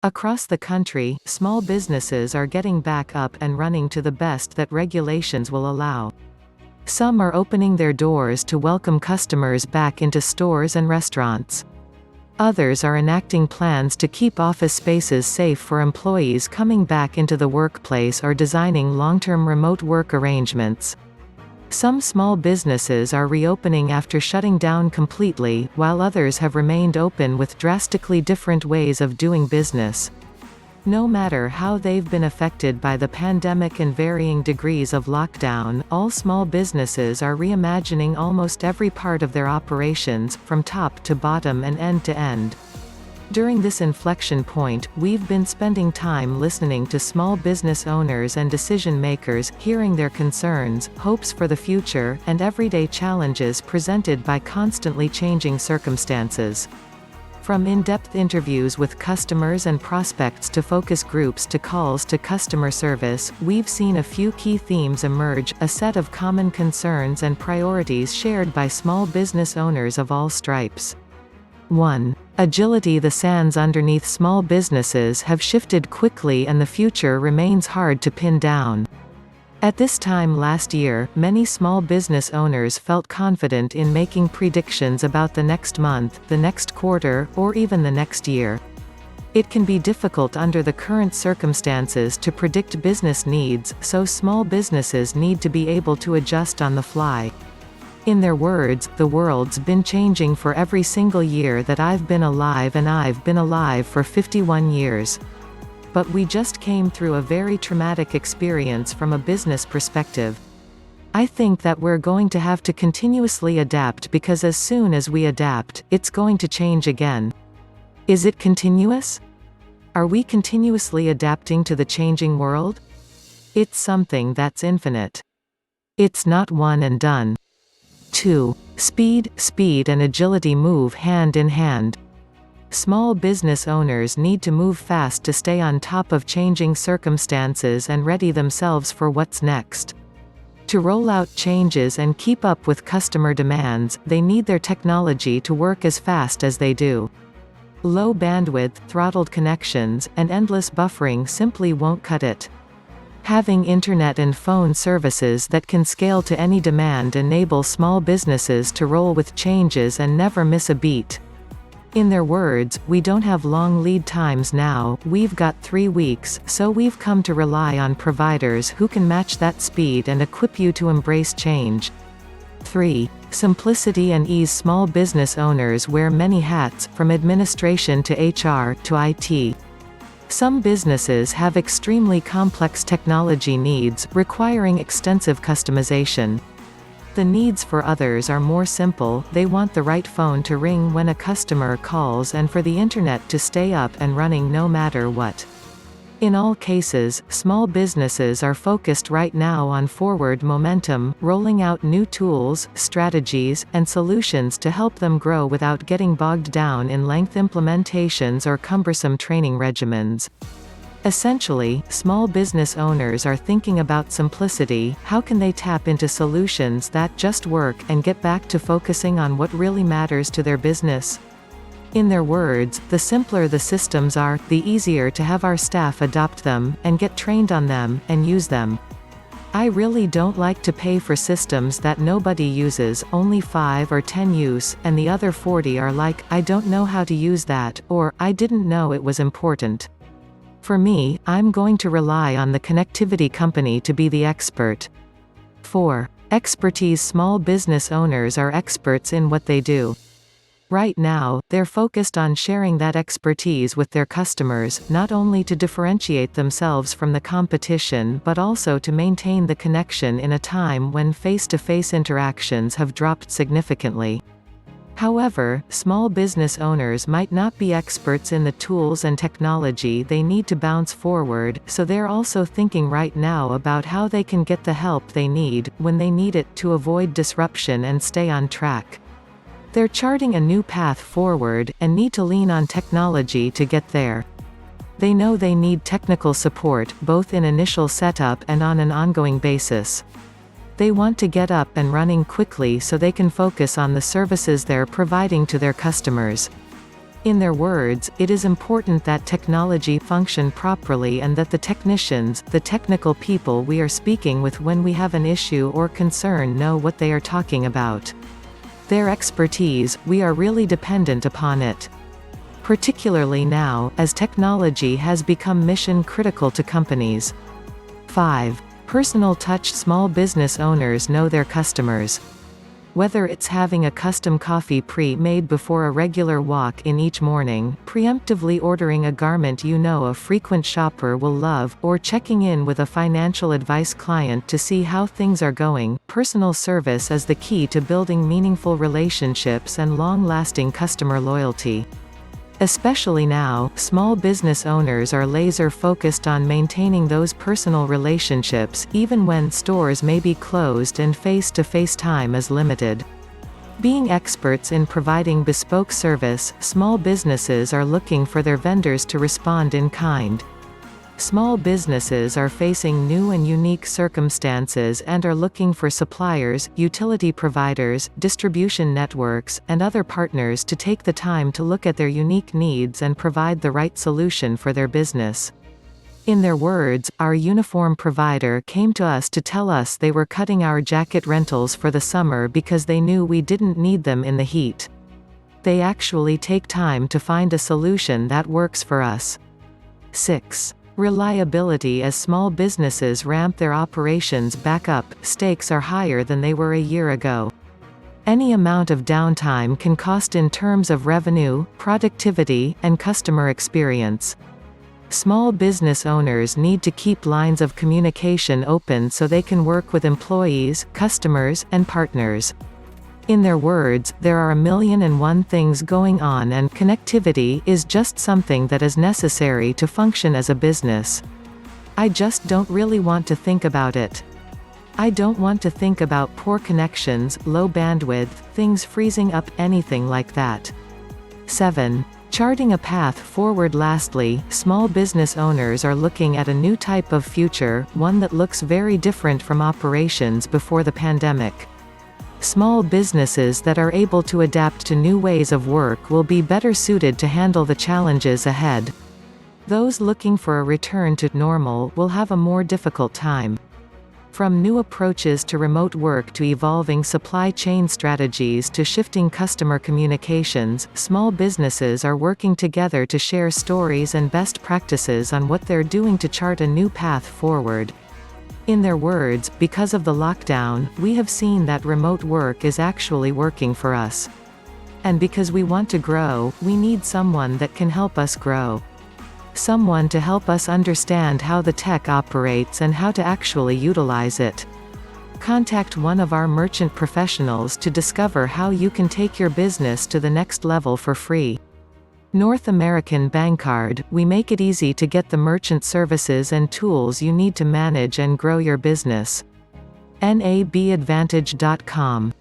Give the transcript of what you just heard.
Across the country, small businesses are getting back up and running to the best that regulations will allow. Some are opening their doors to welcome customers back into stores and restaurants. Others are enacting plans to keep office spaces safe for employees coming back into the workplace or designing long-term remote work arrangements. Some small businesses are reopening after shutting down completely, while others have remained open with drastically different ways of doing business. No matter how they've been affected by the pandemic and varying degrees of lockdown, all small businesses are reimagining almost every part of their operations, from top to bottom and end to end. During this inflection point, we've been spending time listening to small business owners and decision-makers, hearing their concerns, hopes for the future, and everyday challenges presented by constantly changing circumstances. From in-depth interviews with customers and prospects to focus groups to calls to customer service, we've seen a few key themes emerge, a set of common concerns and priorities shared by small business owners of all stripes. 1. Agility. The sands underneath small businesses have shifted quickly and the future remains hard to pin down. At this time last year, many small business owners felt confident in making predictions about the next month, the next quarter, or even the next year. It can be difficult under the current circumstances to predict business needs, so small businesses need to be able to adjust on the fly. In their words, "The world's been changing for every single year that I've been alive, and I've been alive for 51 years. But we just came through a very traumatic experience from a business perspective. I think that we're going to have to continuously adapt because as soon as we adapt, it's going to change again." Is it continuous? Are we continuously adapting to the changing world? It's something that's infinite. It's not one and done. 2. Speed and agility move hand in hand. Small business owners need to move fast to stay on top of changing circumstances and ready themselves for what's next. To roll out changes and keep up with customer demands, they need their technology to work as fast as they do. Low bandwidth, throttled connections, and endless buffering simply won't cut it. Having internet and phone services that can scale to any demand enable small businesses to roll with changes and never miss a beat. In their words, "We don't have long lead times now, we've got 3 weeks, so we've come to rely on providers who can match that speed and equip you to embrace change." 3. Simplicity and ease. Small business owners wear many hats, from administration to HR to IT. Some businesses have extremely complex technology needs, requiring extensive customization. The needs for others are more simple. They want the right phone to ring when a customer calls and for the internet to stay up and running no matter what. In all cases, small businesses are focused right now on forward momentum, rolling out new tools, strategies, and solutions to help them grow without getting bogged down in lengthy implementations or cumbersome training regimens. Essentially, small business owners are thinking about simplicity. How can they tap into solutions that just work and get back to focusing on what really matters to their business? In their words, "The simpler the systems are, the easier to have our staff adopt them, and get trained on them, and use them. I really don't like to pay for systems that nobody uses, only 5 or 10 use, and the other 40 are like, I don't know how to use that, or, I didn't know it was important. For me, I'm going to rely on the connectivity company to be the expert." 4. Expertise. Small business owners are experts in what they do. Right now, they're focused on sharing that expertise with their customers, not only to differentiate themselves from the competition but also to maintain the connection in a time when face-to-face interactions have dropped significantly. However, small business owners might not be experts in the tools and technology they need to bounce forward, so they're also thinking right now about how they can get the help they need, when they need it, to avoid disruption and stay on track. They're charting a new path forward, and need to lean on technology to get there. They know they need technical support, both in initial setup and on an ongoing basis. They want to get up and running quickly so they can focus on the services they're providing to their customers. In their words, it is important that technology function properly and that the technicians, the technical people we are speaking with when we have an issue or concern, know what they are talking about. Their expertise, we are really dependent upon it. Particularly now, as technology has become mission critical to companies. 5. Personal touch. Small business owners know their customers. Whether it's having a custom coffee pre-made before a regular walk-in each morning, preemptively ordering a garment you know a frequent shopper will love, or checking in with a financial advice client to see how things are going, personal service is the key to building meaningful relationships and long-lasting customer loyalty. Especially now, small business owners are laser-focused on maintaining those personal relationships, even when stores may be closed and face-to-face time is limited. Being experts in providing bespoke service, small businesses are looking for their vendors to respond in kind. Small businesses are facing new and unique circumstances and are looking for suppliers, utility providers, distribution networks, and other partners to take the time to look at their unique needs and provide the right solution for their business. In their words, our uniform provider came to us to tell us they were cutting our jacket rentals for the summer because they knew we didn't need them in the heat. They actually take time to find a solution that works for us. 6. Reliability. As small businesses ramp their operations back up, stakes are higher than they were a year ago. Any amount of downtime can cost in terms of revenue, productivity, and customer experience. Small business owners need to keep lines of communication open so they can work with employees, customers, and partners. In their words, there are 1,000,001 things going on and connectivity is just something that is necessary to function as a business. I just don't really want to think about it. I don't want to think about poor connections, low bandwidth, things freezing up, anything like that. 7. Charting a path forward. Lastly, small business owners are looking at a new type of future, one that looks very different from operations before the pandemic. Small businesses that are able to adapt to new ways of work will be better suited to handle the challenges ahead. Those looking for a return to normal will have a more difficult time. From new approaches to remote work to evolving supply chain strategies to shifting customer communications, small businesses are working together to share stories and best practices on what they're doing to chart a new path forward. In their words, because of the lockdown, we have seen that remote work is actually working for us. And because we want to grow, we need someone that can help us grow. Someone to help us understand how the tech operates and how to actually utilize it. Contact one of our merchant professionals to discover how you can take your business to the next level for free. North American Bankcard, we make it easy to get the merchant services and tools you need to manage and grow your business. nabadvantage.com